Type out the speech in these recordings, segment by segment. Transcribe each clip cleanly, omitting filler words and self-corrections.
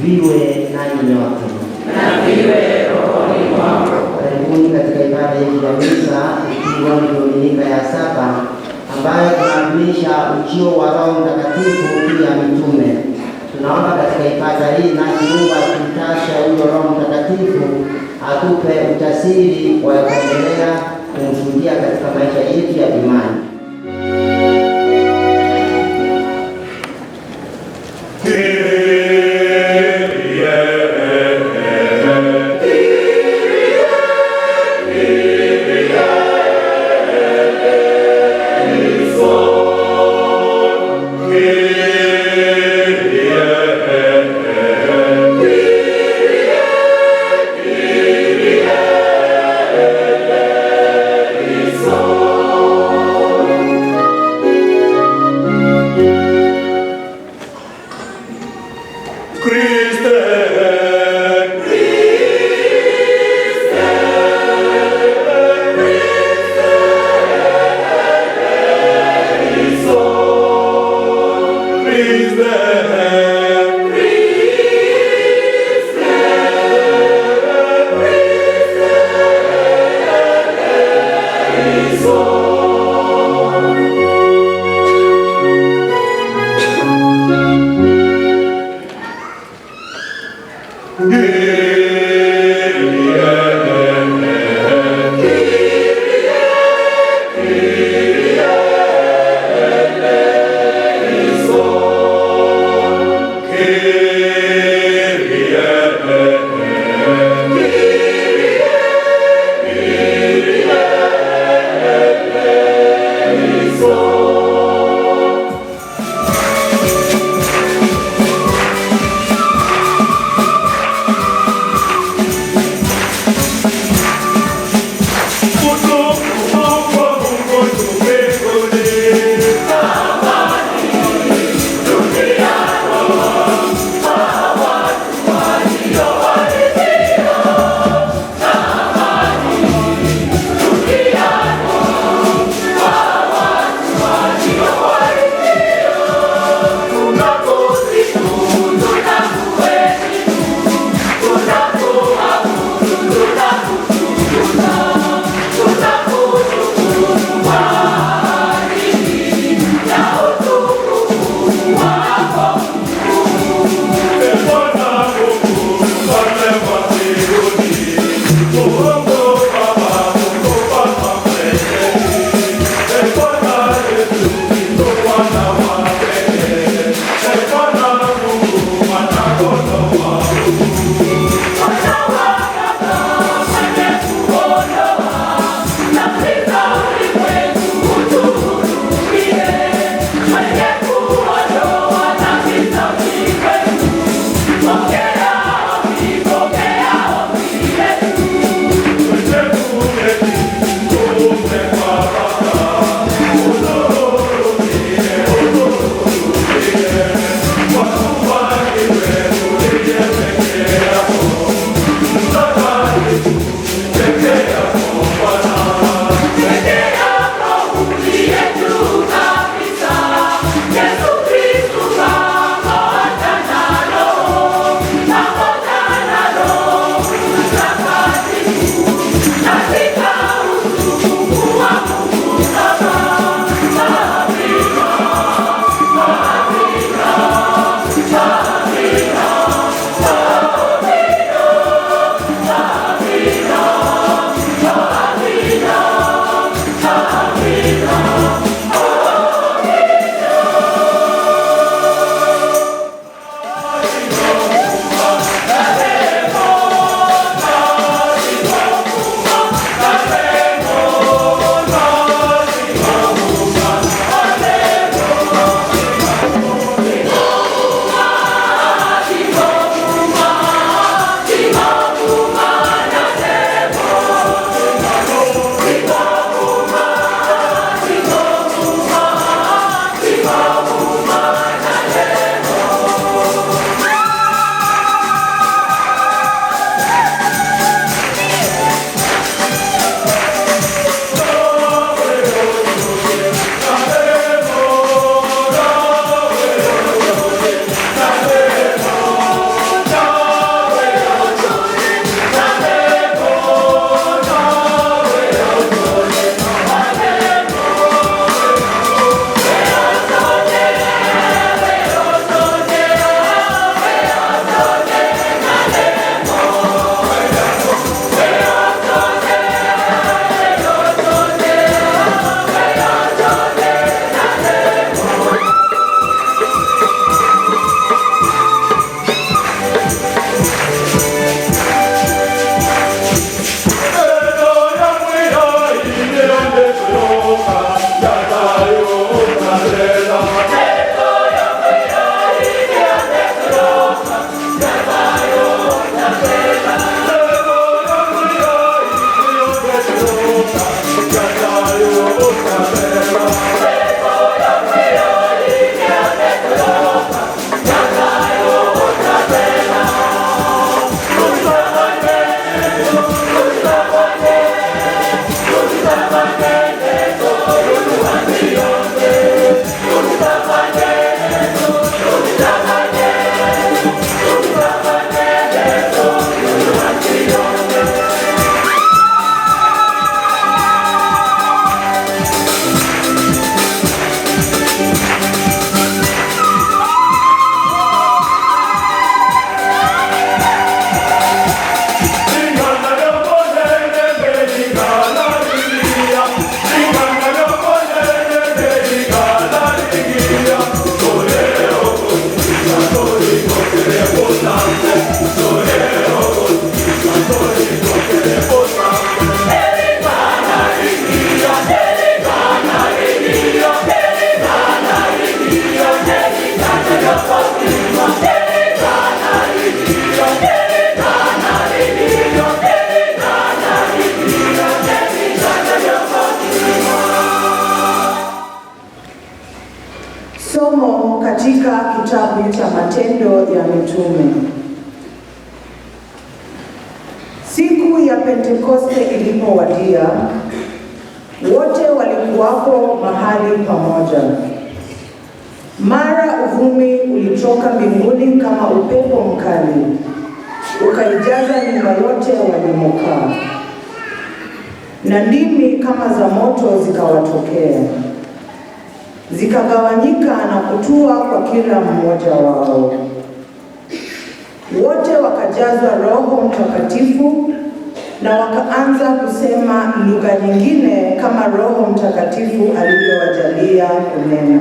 viwe nanyi nyote na viwe rohoni mwako. Karibuni katika ibada hii ya misa ikiwa ni Dominika ya 7 ambayo tunaadhimisha ujio wa Roho Mtakatifu juu ya mitume. Tunaomba katika ibada hii na Mungu atutashe huyo Roho Mtakatifu atupe ujasiri wa kuendelea kumshuhudia katika maisha yetu ya imani. Somo katika kitabu cha Matendo ya Mitume. Siku ya Pentekoste ilipowadia, wote walikuwapo mahali pamoja. Mara uvumi ulitoka mbinguni kama upepo mkali, ukaijaza nyumba yote walimokaa. Na ndimi kama za moto zikawatokea, zikagawanyika na kutua kwa kila mmoja wao. Wote wakajazwa Roho Mtakatifu na wakaanza kusema lugha nyingine kama Roho Mtakatifu alivyowajalia kunena.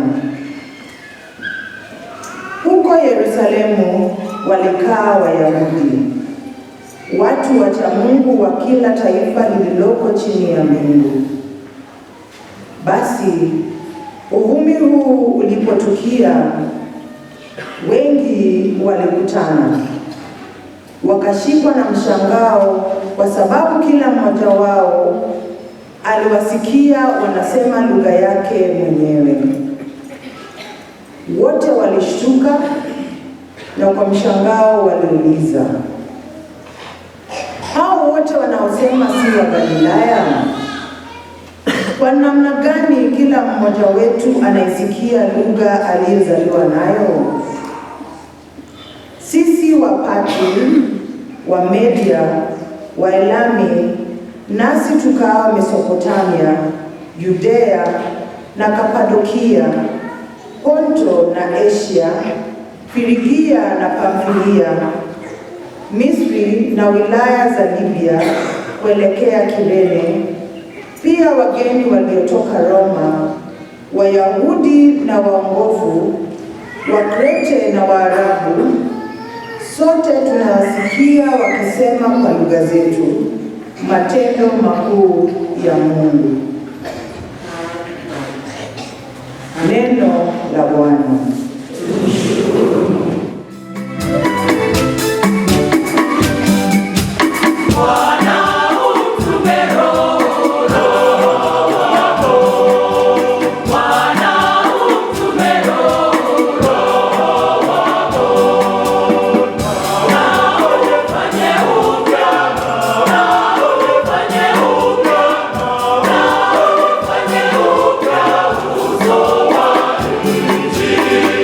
Huko Yerusalemu walikaa Wayahudi, watu wacha Mungu wa kila taifa lililoko chini ya mbingu. Basi uvumi huu ulipotukia, wengi walikutana, wakashikwa na mshangao kwa sababu kila mmoja wao aliwasikia wanasema lugha yake mwenyewe. Wote walishtuka na kwa mshangao waliuliza, hao wote wanaosema si wa Galilaya? Kwa namna gani kila mmoja wetu anaisikia lugha aliyozaliwa nayo? Sisi Wapati, wa Media, wa Elami, nasi tukao Mesopotamia, Judea na Kapadokia, Ponto na Asia, Firigia na Pamfilia, Misri na wilaya za Libya kuelekea Kirene, pia wageni waliotoka Roma, Wayahudi na waongofu, Wakrete na Waarabu, sote tunawasikia wakisema kwa lugha zetu matendo makuu ya Mungu. Neno la Bwana. Yeah.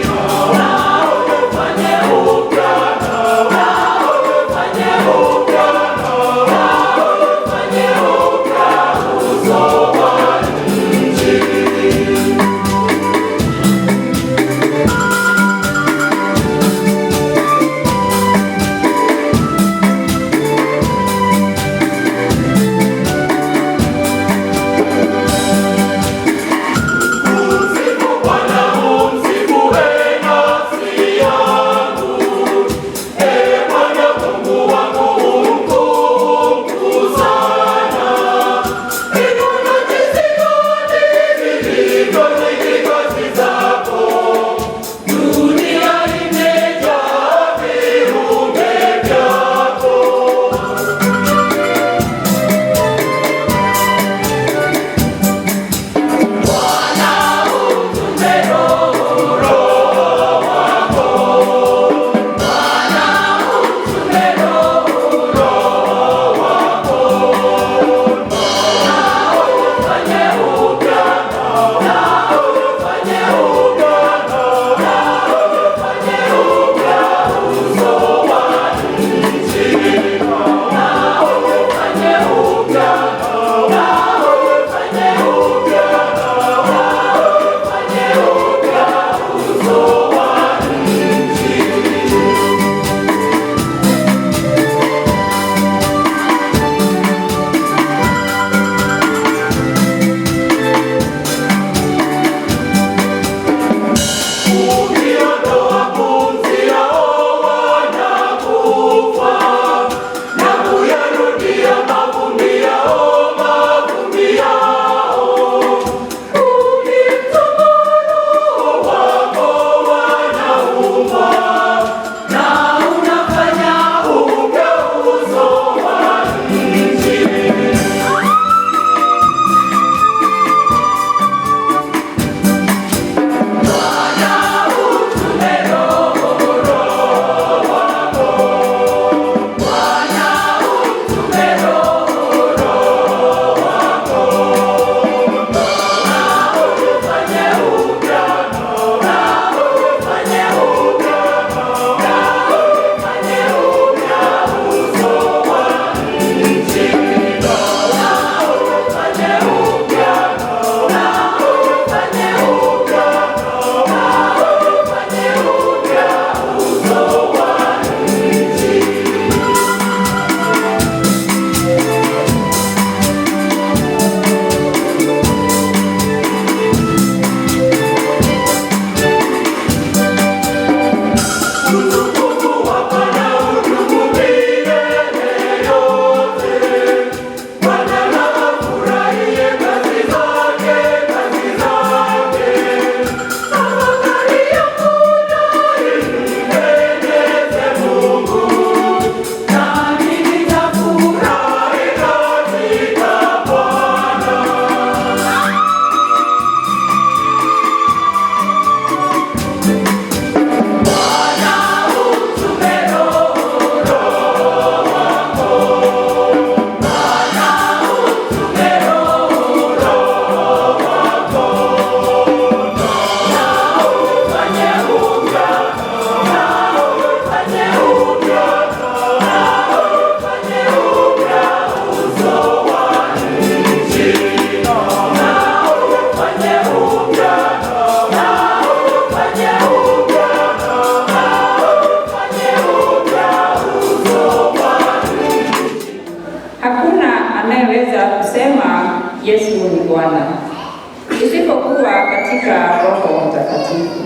isipokuwa katika Roho Mtakatifu.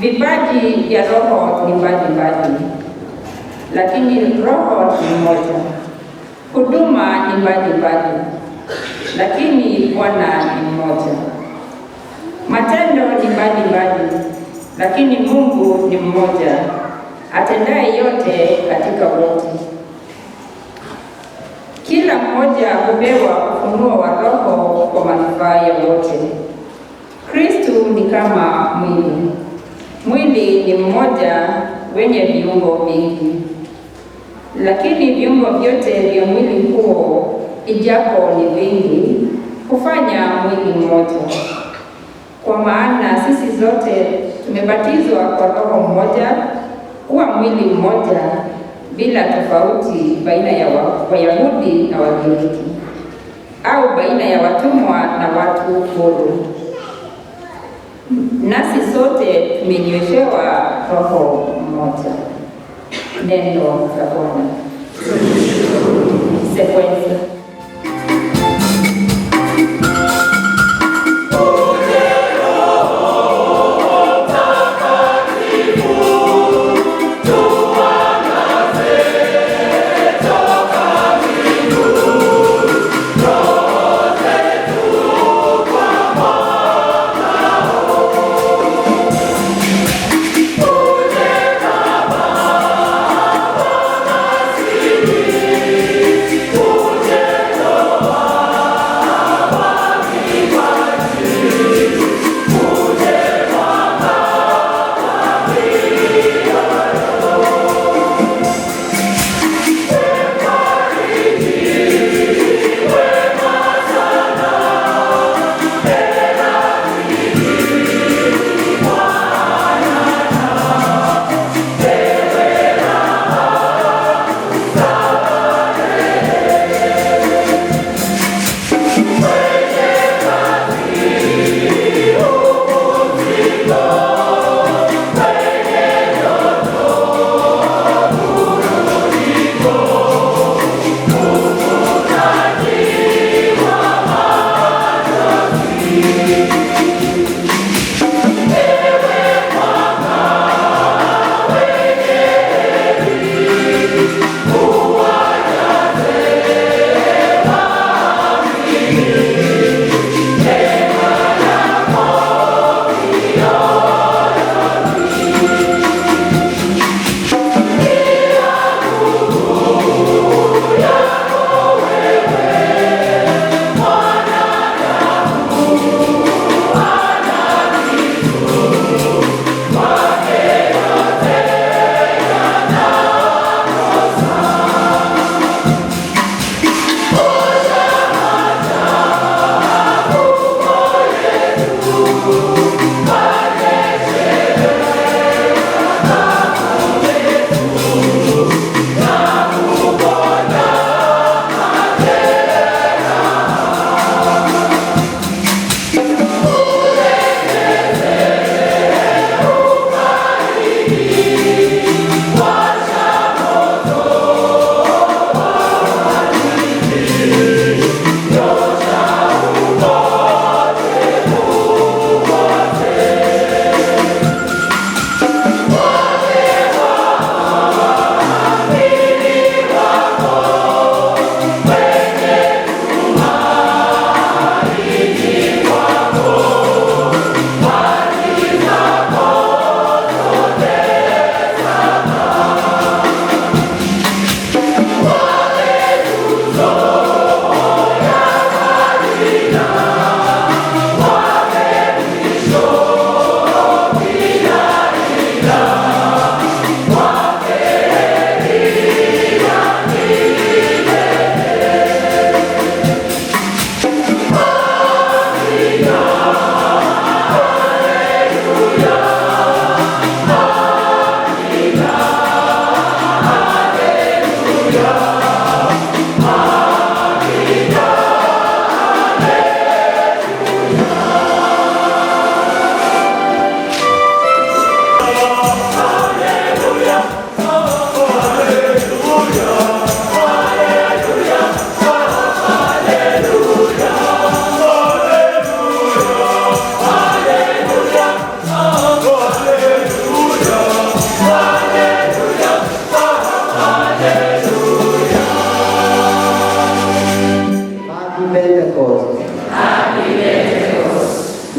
Vipaji vya Roho ni mbalimbali, lakini Roho ni mmoja. Huduma ni mbalimbali, lakini Bwana ni mmoja. Matendo ni mbalimbali, lakini Mungu ni mmoja, atendaye yote katika wote. Kila mmoja hupewa ufunuo wa Roho kwa manufaa ya wote. Kristo ni kama mwili. Mwili ni mmoja wenye viungo vingi, lakini viungo vyote vya mwili huo, ijapo ni vingi, hufanya mwili mmoja. Kwa maana sisi zote tumebatizwa kwa Roho mmoja kuwa mwili mmoja, bila tofauti baina ya Wayahudi na Wagiriki, au baina ya watumwa na watu huru. Nasi sote tumenyweshewa Roho mmoja. Neno la Bwana. Sequence. Yeah.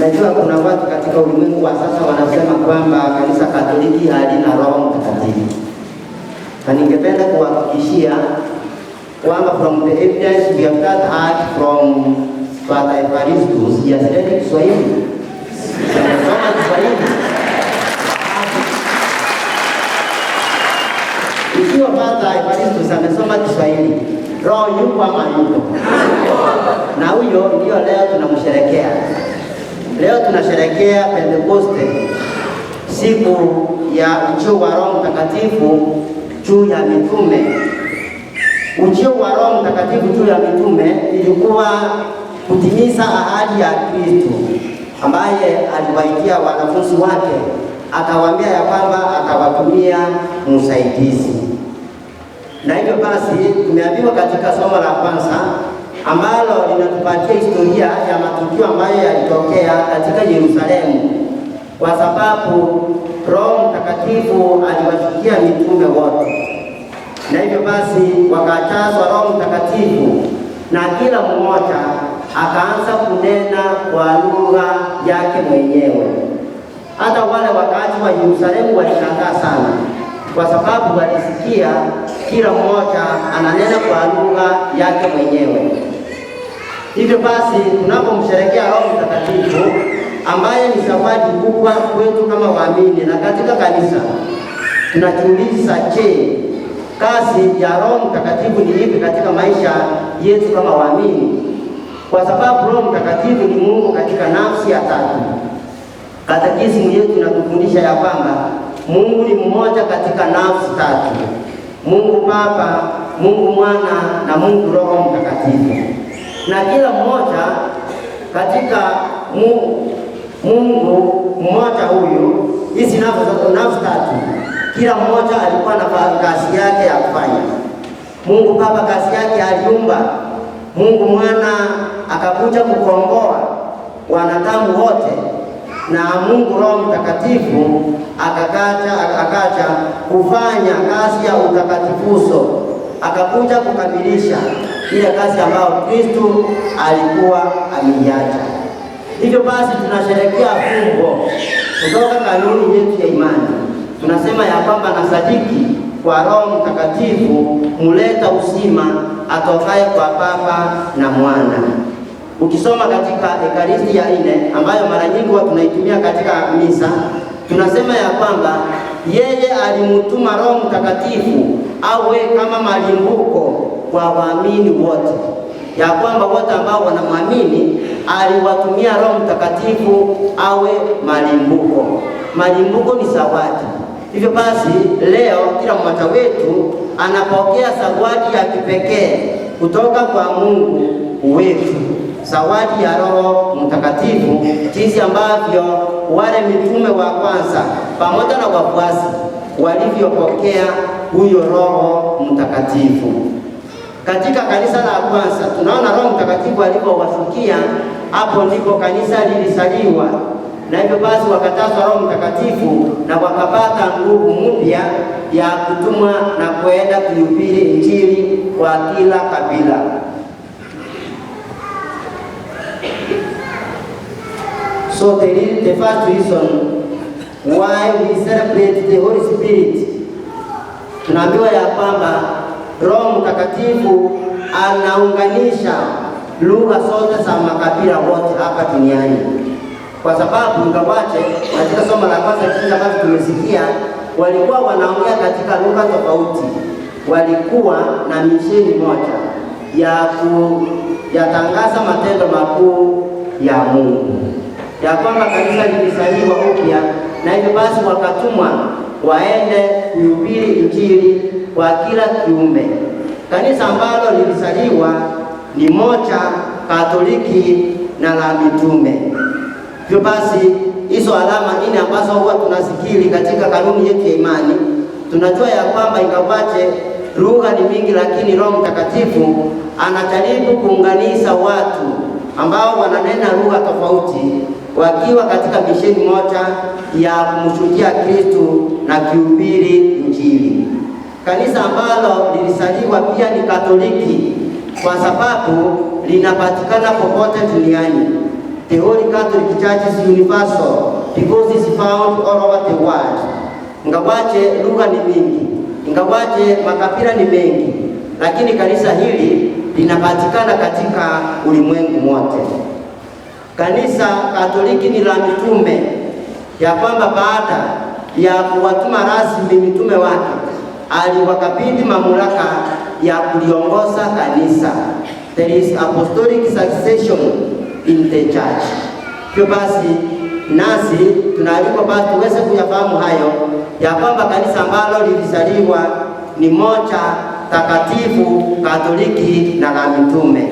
Najua kuna watu katika ulimwengu wa sasa wanasema kwamba kanisa Katoliki halina Roho Mtakatifu, na ningependa kuhakikishia kwamba from the evidence we have heard from Father Evaristus, he has read Kiswahili, amesoma Kiswahili. Ikiwa Father Evaristus amesoma Kiswahili, Roho yupo ama yupo? Na huyo ndio leo tunamsherekea. Leo tunasherekea Pentekoste, siku ya ujio wa Roho Mtakatifu juu ya mitume. Ujio wa Roho Mtakatifu juu ya mitume ilikuwa kutimiza ahadi ya Kristo ambaye aliwaitia wanafunzi wake, akawaambia ya kwamba atawatumia msaidizi. Na hivyo basi tumeambiwa katika somo la kwanza ambalo linatupatia historia ya matukio ambayo yalitokea katika Yerusalemu, kwa sababu Roho Mtakatifu aliwashukia mitume wote. Na hivyo basi wakajazwa Roho Mtakatifu, na kila mmoja akaanza kunena kwa lugha yake mwenyewe. Hata wale wakaaji wa Yerusalemu walishangaa sana, kwa sababu walisikia kila mmoja ananena kwa lugha yake mwenyewe. Hivyo basi tunapomsherehekea Roho Mtakatifu ambaye ni zawadi kubwa kwetu kama waamini na katika kanisa, tunajiuliza, je, kazi ya Roho Mtakatifu ni ipi katika maisha yetu kama waamini? Kwa sababu Roho Mtakatifu ni Mungu katika nafsi ya tatu. Katekisimu yetu inatufundisha ya kwamba Mungu ni mmoja katika nafsi tatu: Mungu Baba, Mungu Mwana na Mungu Roho Mtakatifu. Na kila mmoja katika Mungu mmoja huyu, hizi nafsi tatu, kila mmoja alikuwa na kazi yake ya kufanya. Mungu Baba kazi yake aliumba, Mungu Mwana akakuja kukomboa wanadamu wote, na Mungu Roho Mtakatifu akaja kufanya kazi ya utakatifuzo, akakuja kukamilisha ile kazi ambayo Kristo alikuwa ameiacha. Hivyo basi tunasherehekea fumbo kutoka kanuni yetu ya imani. Tunasema ya kwamba nasadiki kwa Roho Mtakatifu muleta uzima atokaye kwa Baba na Mwana. Ukisoma katika Ekaristi ya 4 ambayo mara nyingi tunaitumia katika misa, tunasema ya kwamba yeye alimutuma Roho Mtakatifu awe kama malimbuko kwa waamini wote, ya kwamba wote ambao wanamwamini aliwatumia Roho Mtakatifu awe malimbuko. Malimbuko ni zawadi. Hivyo basi leo kila mmoja wetu anapokea zawadi ya kipekee kutoka kwa Mungu wetu, zawadi ya Roho Mtakatifu, jinsi ambavyo wale mitume wa kwanza pamoja na wafuasi walivyopokea huyo Roho Mtakatifu. Katika kanisa la kwanza tunaona Roho Mtakatifu alipowashukia, hapo ndipo kanisa lilisaliwa, na hivyo basi wakatazwa Roho Mtakatifu na wakapata nguvu mpya ya kutumwa na kwenda kuhubiri Injili kwa kila kabila. So the first reason why we celebrate the Holy Spirit, tunaambiwa ya kwamba Roho Mtakatifu anaunganisha lugha zote za makabila wote hapa duniani, kwa sababu ingawaje katika somo la kwanza jinsi ambavyo tumesikia walikuwa wanaongea katika lugha tofauti, walikuwa na misheni moja ya kuyatangaza matendo makuu ya Mungu, ya kwamba kanisa lilisaliwa upya, na hivyo basi wakatumwa waende kuhubiri Injili kwa kila kiumbe. Kanisa ambalo lilisaliwa ni moja, Katoliki na la mitume. Hivyo basi hizo alama 4 ambazo huwa tunasikili katika kanuni yetu ya imani, tunajua ya kwamba ingawaje lugha ni mingi, lakini Roho Mtakatifu anajaribu kuunganisha watu ambao wananena lugha tofauti wakiwa katika misheni moja ya kumshuhudia Kristo na kuhubiri Injili. Kanisa ambalo lilisaliwa pia ni Katoliki kwa sababu linapatikana popote duniani. The Holy Catholic Church is universal because it's found all over the world. Ingawaje lugha ni mingi, ingawaje makabila ni mengi, lakini kanisa hili linapatikana katika ulimwengu mote. Kanisa Katoliki ni la mitume, ya kwamba baada ya kuwatuma rasmi mitume wake aliwakabidhi mamlaka ya kuliongoza kanisa. There is apostolic succession in the church. Kwa basi nasi tunaalikwa basi tuweze kuyafahamu hayo, ya kwamba kanisa ambalo lilizaliwa ni moja takatifu, Katoliki na la mitume.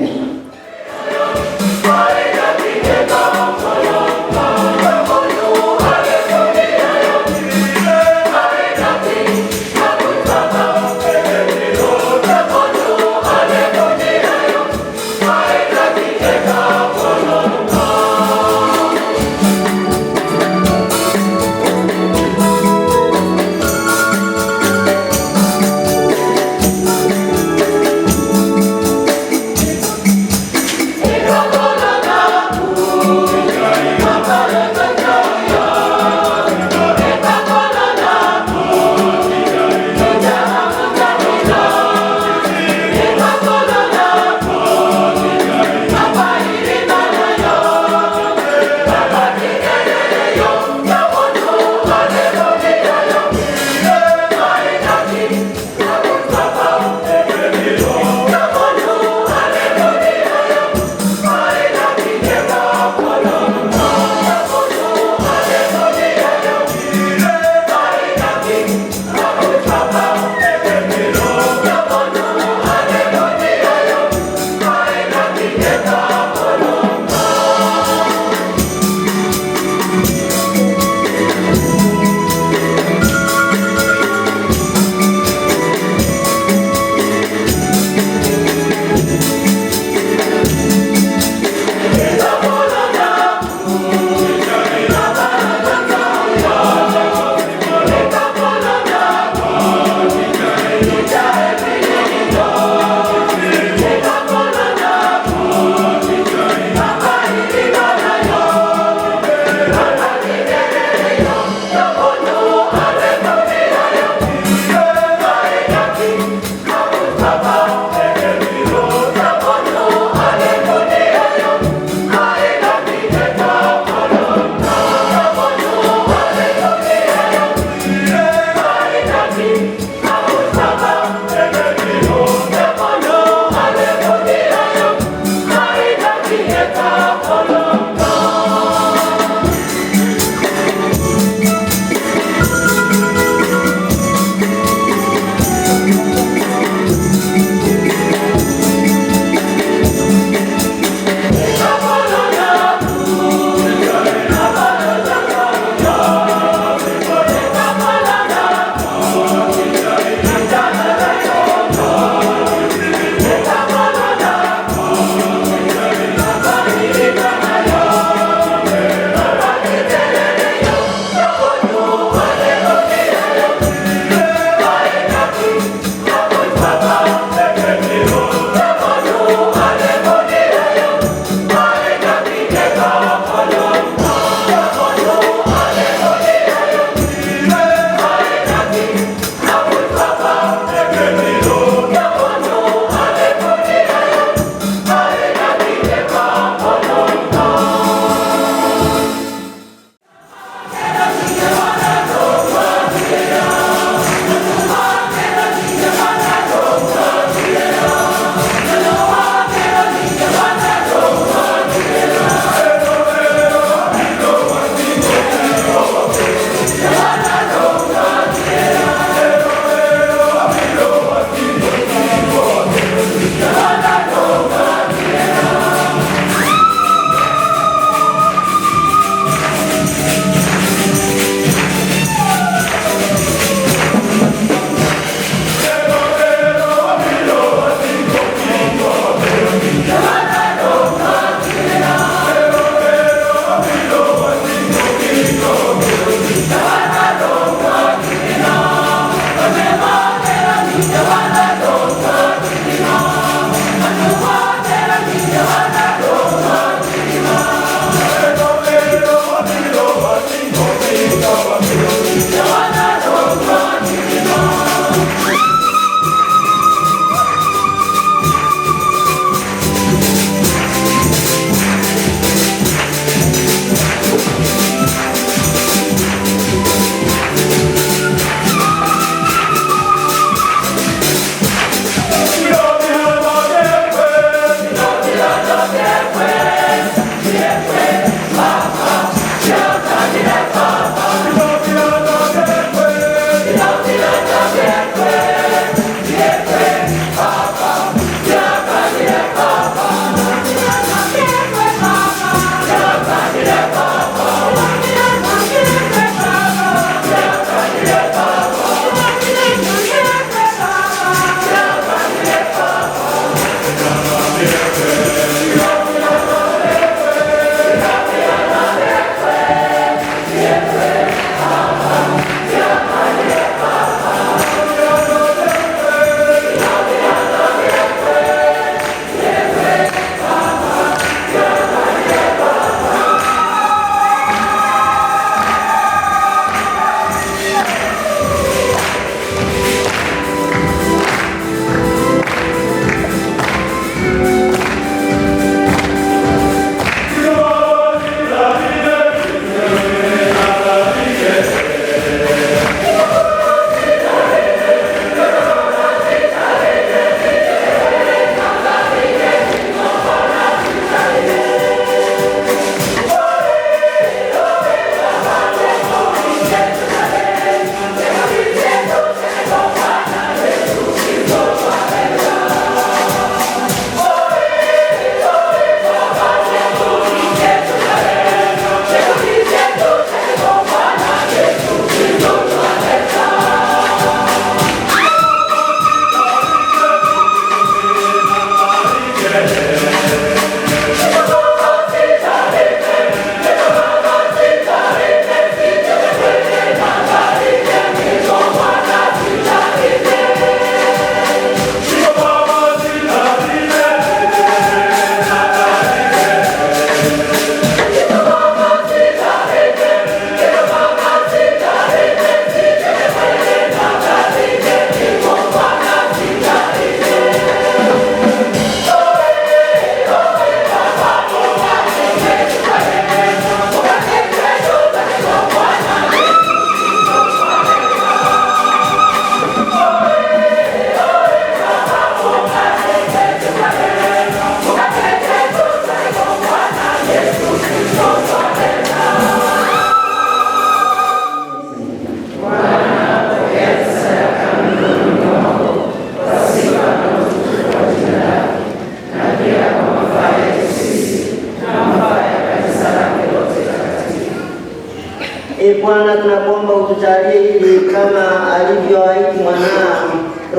Bwana, tunakuomba utujalie ili kama alivyoahidi mwanao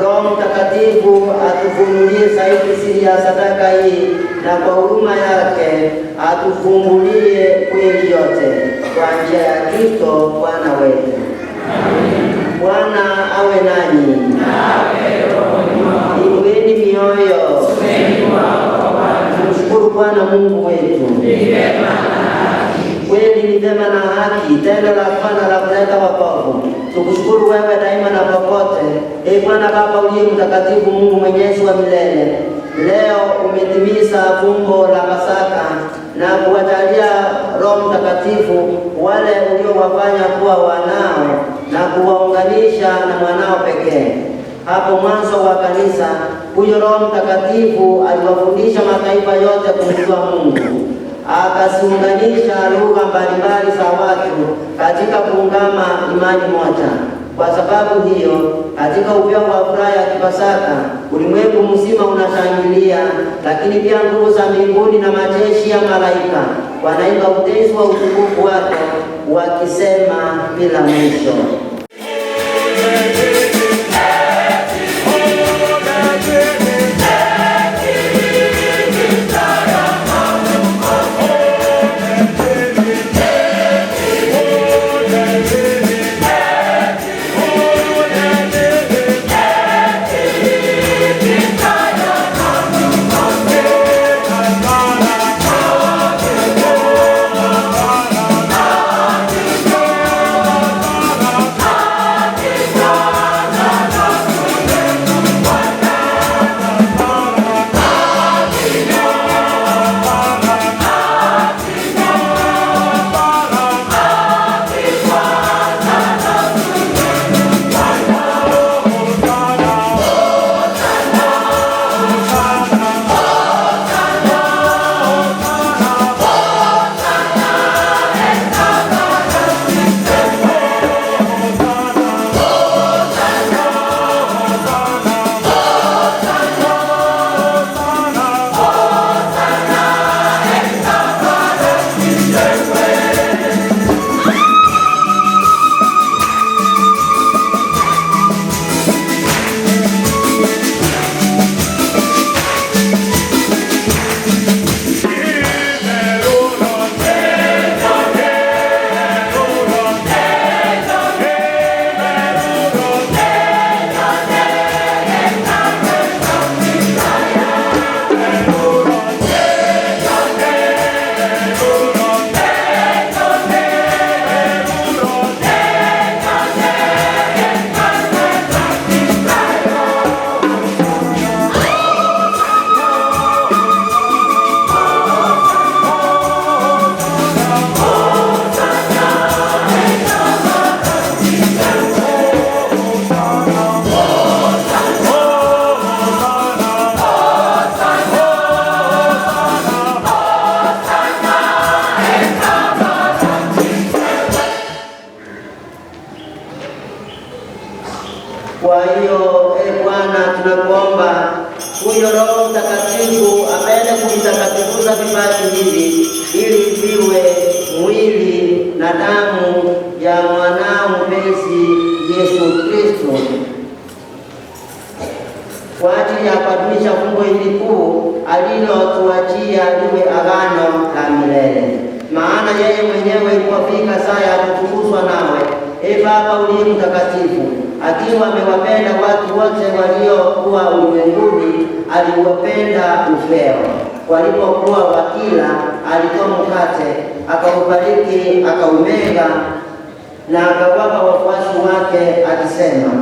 Roho Mtakatifu atufunulie zaidi siri ya sadaka hii, na kwa huruma yake atufumbulie kweli yote kwa njia ya Kristo Bwana wetu. Bwana awe nanyi. Inueni mioyo. Tumshukuru Bwana Mungu wetu. Kweli ni vema na haki, tendo la kufana la kuleta wokovu. Tukushukuru wewe daima na popote. Bwana Baba uliye mtakatifu, Mungu mwenyezi wa milele, leo umetimiza fumbo la Pasaka na kuwajalia Roho Mtakatifu wale uliowafanya kuwa wanao na kuwaunganisha na mwanao pekee. Hapo mwanzo wa kanisa, huyo Roho Mtakatifu aliwafundisha mataifa yote kumjua Mungu, akasiunganisha lugha mbalimbali za watu katika kuungama imani moja. Kwa sababu hiyo, katika upeo wa furaha ya Kipasaka, ulimwengu mzima unashangilia, lakini pia nguvu za mbinguni na majeshi ya malaika wanaimba utenzi wa utukufu wake wakisema bila mwisho. Kwa hiyo Bwana, tunakuomba huyo Roho Mtakatifu apende kuvitakatifuza vipaji hivi ili viwe mwili na damu ya mwanao mpenzi Yesu Kristo, kwa ajili ya kuadhimisha fumbo hili kuu alilotuachia liwe agano la milele. Maana yeye mwenyewe ilipofika saa ya kutukuzwa nawe, Baba uliye mtakatifu, akiwa amewapenda watu wote waliokuwa ulimwenguni, aliwapenda upeo. Walipokuwa wakila, alitoa mkate, akaubariki, akaumega na akawapa wafuasi wake akisema,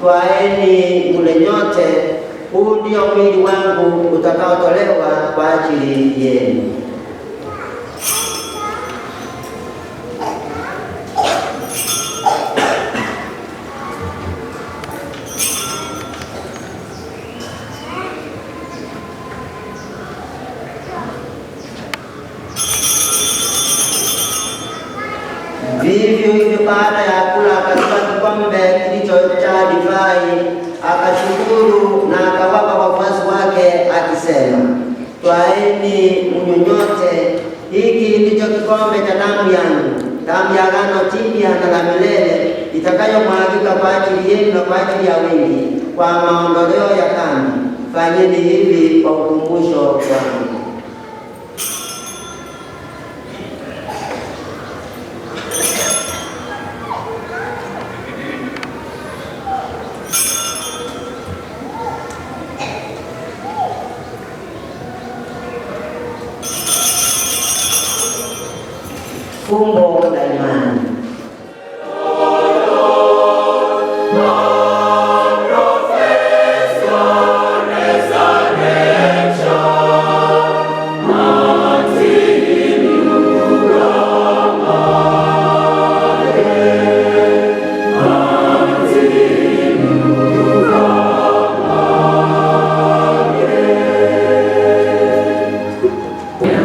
twaeni mle nyote, huu ndio mwili wangu utakaotolewa kwa ajili yenu. Vivyo hivyo baada ya kula akachukua kikombe kilichojaa divai, akashukuru na akawapa wafuasi wake akisema, twaeni mnywe nyote, hiki ndicho kikombe cha damu yangu damu ya agano jipya na la milele itakayomwagika kwa ajili yenu na kwa ajili ya wengi kwa maondoleo ya dhambi. Fanyeni hivi kwa ukumbusho wangu. Fumbo la imani.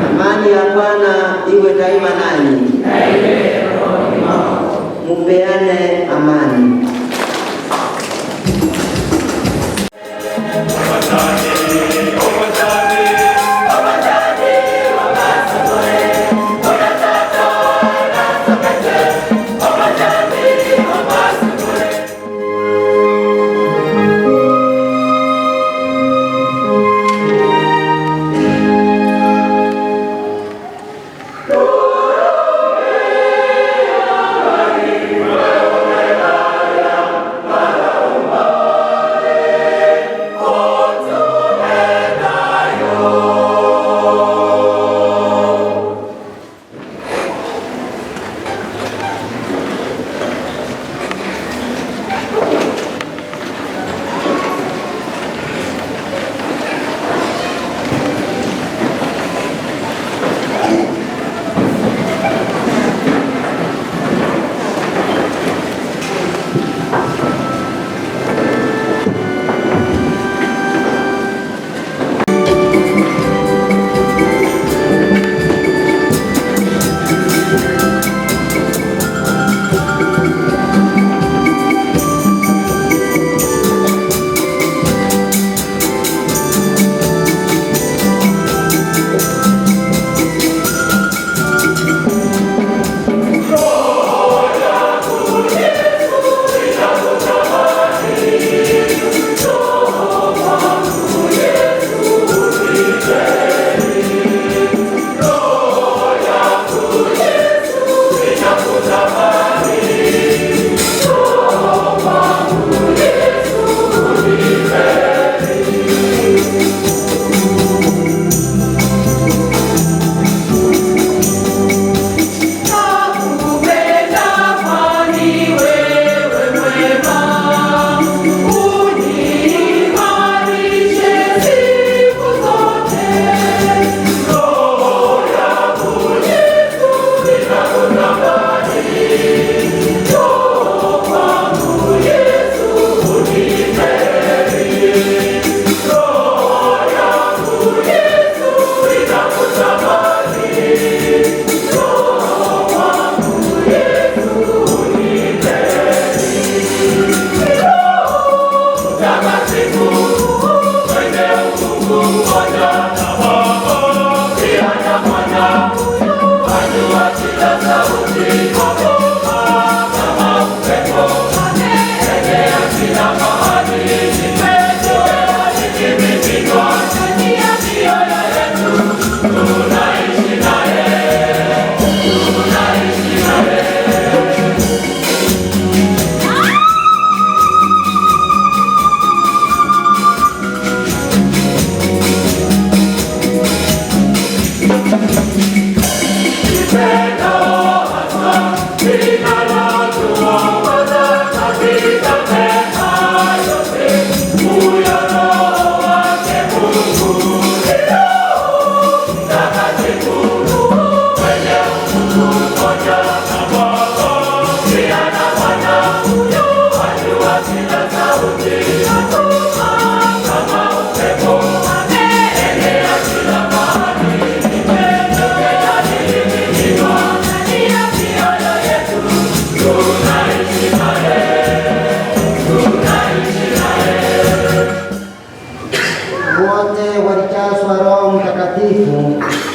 Amani ya Bwana iwe daima nanyi. Mupeane amani.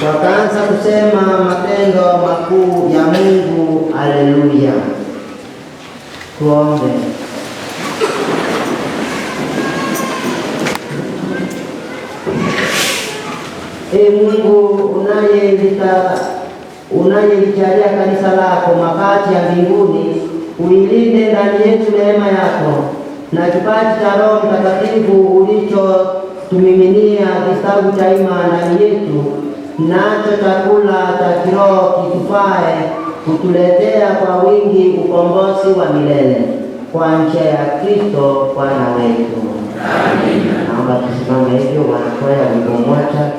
wakaanza kusema matendo makuu makuu ya Mungu. Haleluya. Tuombe. Ee Mungu unayelijalia kanisa lako mabati ya mbinguni, uilinde ndani yetu neema yako na kipaji cha Roho Mtakatifu ulichotumiminia kistawi daima ndani yetu, nacho chakula cha kiroho kitufae kutuletea kwa wingi ukombozi wa milele kwa njia ya Kristo Bwana wetu. Amina. Naomba tusimame hivyo, wanakwaya wimbo mmoja.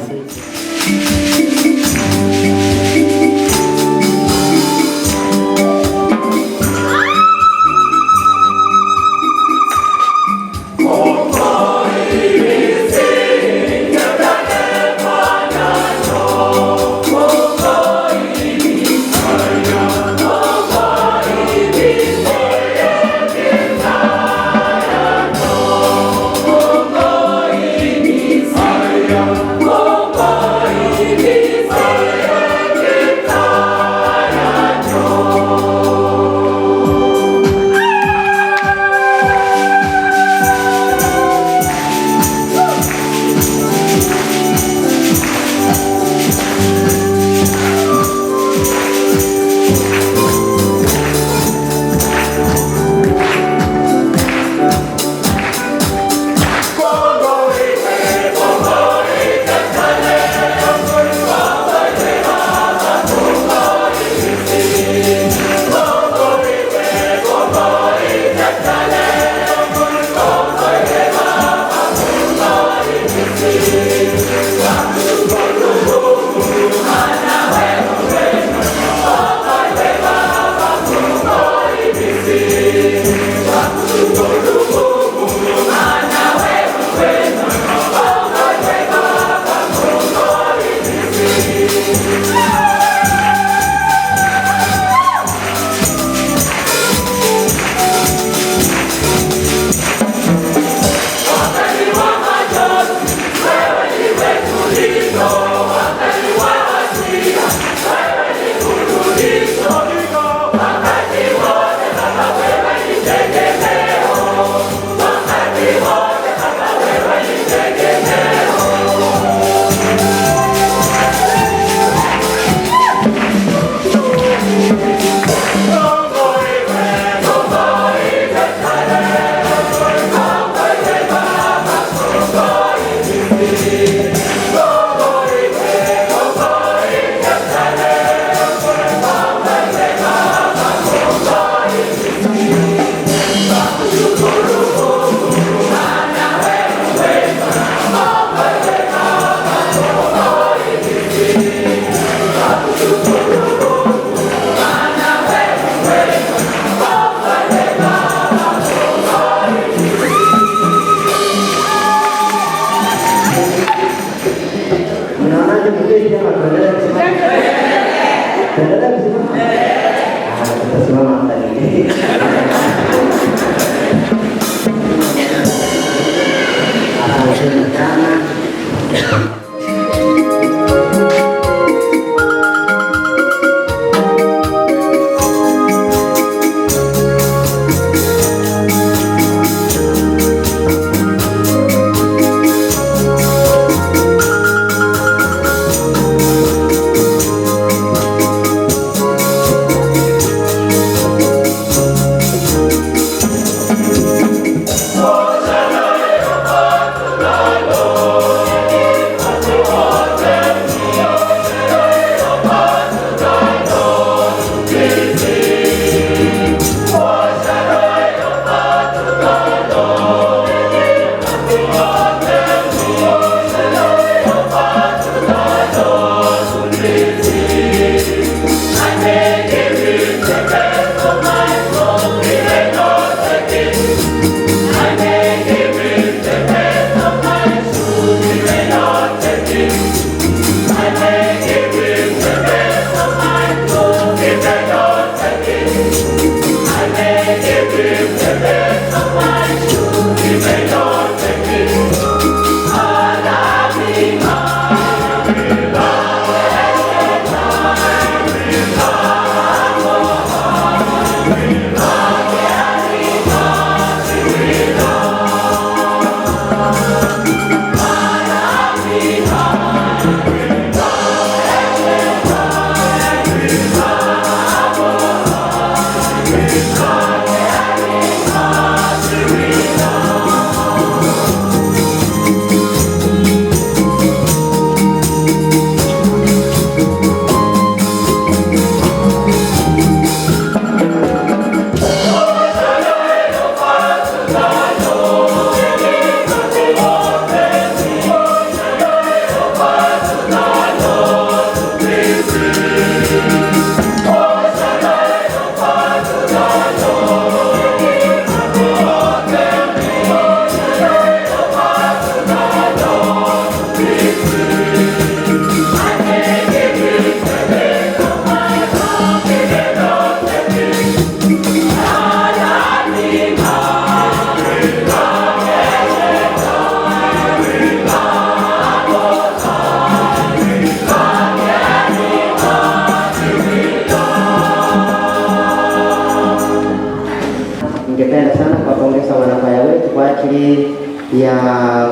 ajili ya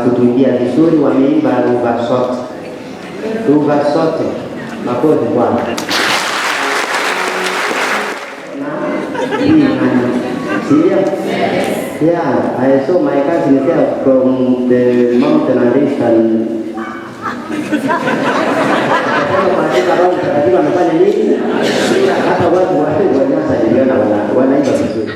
kutuimbia vizuri. Wameimba lugha zote, lugha zote. Makofi Bwana. Serious? Yeah, I saw my cousin here from the mountain and eastern. Wanafanya nini? Hata watu wa Nyasa niliona wanaimba vizuri.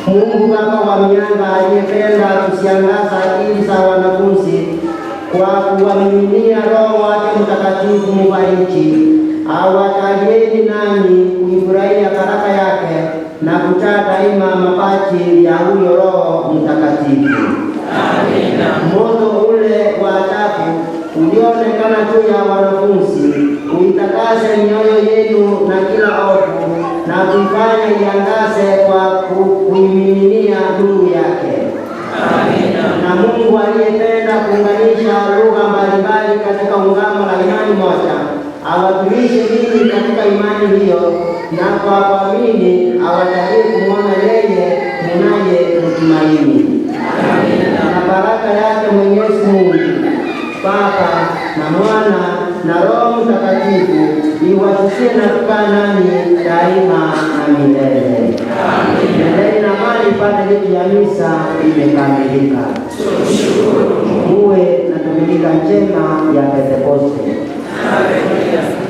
Mungu Baba wa mianga aliyependa kusiangaza akili za wanafunzi kwa kuwamiminia Roho wake Mtakatifu, mubariki awajalieni nani kuifurahia baraka yake na kutaa daima mapaji ya huyo Roho Mtakatifu. Amina. Moto ule wa ajabu ulioonekana juu ya wanafunzi uitakase mioyo yenu na kila ovu na kuifanya iangaze kwa kuimiminia nuru yake. Amina. Na Mungu aliyependa kuunganisha lugha mbalimbali katika ungamo la imani moja awatulishe ninyi katika imani hiyo, na kwa kuamini awajalie kumwona yeye mnaye mtumaini. Na baraka yake Mwenyezi Mungu Baba na Mwana na Roho Mtakatifu iwashukie na kukaa nanyi daima na milele. Milele na mali ibada yetu ya misa imekamilika. Muwe na Dominika njema ya Pentekoste. Hallelujah.